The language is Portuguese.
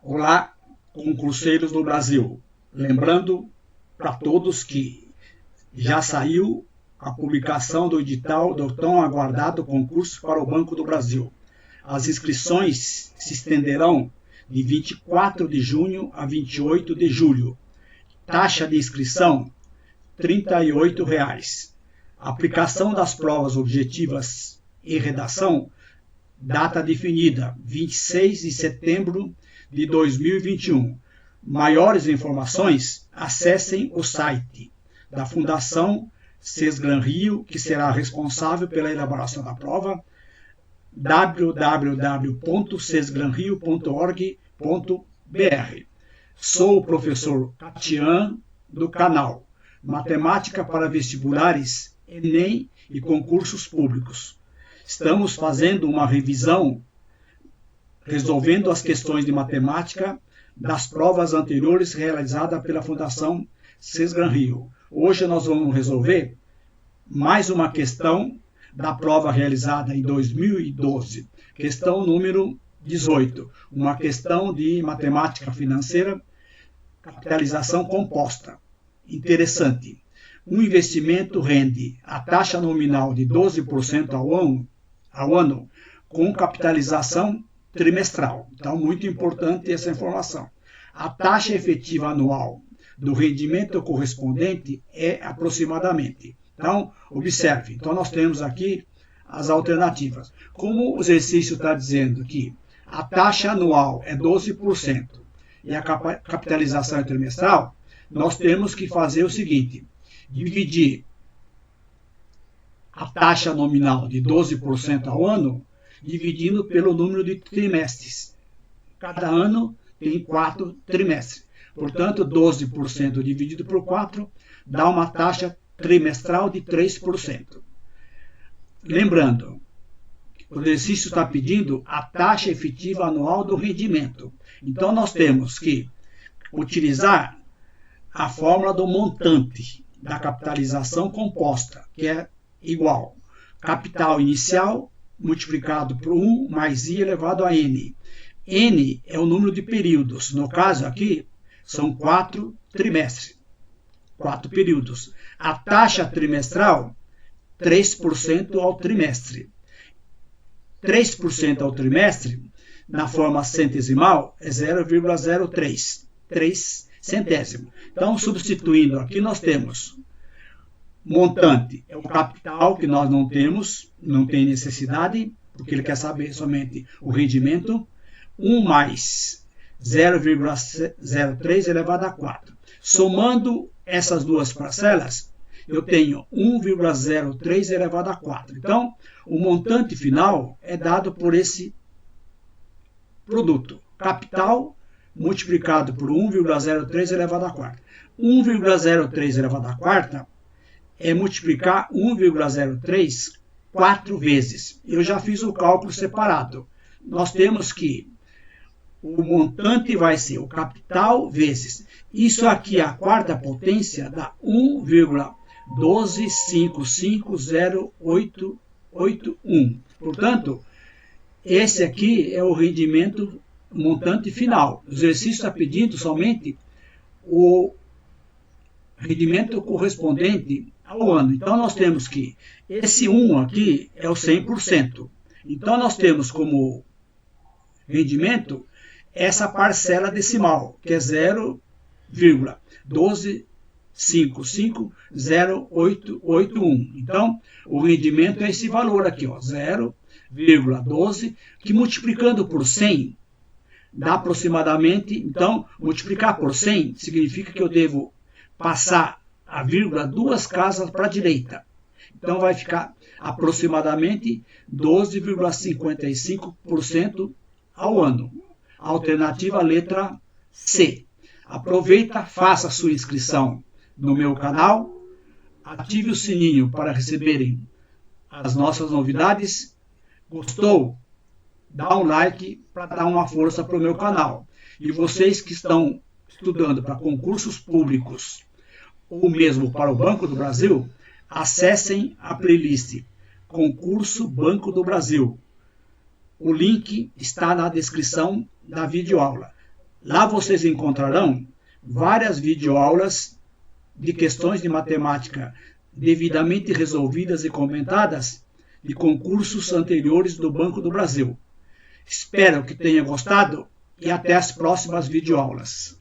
Olá, concurseiros do Brasil. Lembrando para todos que já saiu a publicação do edital do tão aguardado concurso para o Banco do Brasil. As inscrições se estenderão de 24 de junho a 28 de julho. Taxa de inscrição, R$ 38,00. Aplicação das provas objetivas e redação, data definida, 26 de setembro de 2021. Maiores informações, acessem o site da Fundação Sesgran Rio, que será responsável pela elaboração da prova, www.sesgranrio.org.br. Sou o professor Catian, do canal Matemática para Vestibulares, Enem e Concursos Públicos. Estamos fazendo uma revisão, resolvendo as questões de matemática das provas anteriores realizadas pela Fundação Sesgran Rio. Hoje nós vamos resolver mais uma questão da prova realizada em 2012, questão número 18, uma questão de matemática financeira, capitalização composta. Interessante. Um investimento rende a taxa nominal de 12% ao ano com capitalização trimestral. Então, muito importante essa informação. A taxa efetiva anual do rendimento correspondente é aproximadamente. Então, observe. Então, nós temos aqui as alternativas. Como o exercício está dizendo que a taxa anual é 12% e a capitalização é trimestral, nós temos que fazer o seguinte: dividir a taxa nominal de 12% ao ano, dividindo pelo número de trimestres. Cada ano tem 4 trimestres. Portanto, 12% dividido por 4 dá uma taxa trimestral de 3%. Lembrando, o exercício está pedindo a taxa efetiva anual do rendimento. Então, nós temos que utilizar a fórmula do montante da capitalização composta, que é igual capital inicial multiplicado por 1 mais i elevado a n. N é o número de períodos. No caso aqui, são 4 trimestres, 4 períodos. A taxa trimestral, 3% ao trimestre. 3% ao trimestre, na forma centesimal, é 0,03, 3 centésimo. Então, substituindo aqui, nós temos montante, é o capital que nós não temos, não tem necessidade, porque ele quer saber somente o rendimento, 1 mais 0,03 elevado a 4. Somando essas duas parcelas, eu tenho 1,03 elevado a 4. Então, o montante final é dado por esse produto. Capital multiplicado por 1,03 elevado a 4. 1,03 elevado a 4 é multiplicar 1,03 4 vezes. Eu já fiz o cálculo separado. Nós temos que o montante vai ser o capital vezes. Isso aqui, a quarta potência, dá 1,125508881. Portanto, esse aqui é o rendimento montante final. O exercício está pedindo somente o rendimento correspondente ao ano. Então, nós temos que esse 1 aqui é o 100%. Então, nós temos como rendimento essa parcela decimal, que é 0,125508881. Então, o rendimento é esse valor aqui, ó, 0,12, que multiplicando por 100 dá aproximadamente, então, multiplicar por 100 significa que eu devo passar a vírgula 2 casas para a direita. Então, vai ficar aproximadamente 12,55% ao ano. Alternativa letra C. Aproveita, faça sua inscrição no meu canal, ative o sininho para receberem as nossas novidades. Gostou? Dá um like para dar uma força para o meu canal. E vocês que estão estudando para concursos públicos ou mesmo para o Banco do Brasil, acessem a playlist Concurso Banco do Brasil. O link está na descrição da videoaula. Lá vocês encontrarão várias videoaulas de questões de matemática devidamente resolvidas e comentadas de concursos anteriores do Banco do Brasil. Espero que tenha gostado e até as próximas videoaulas.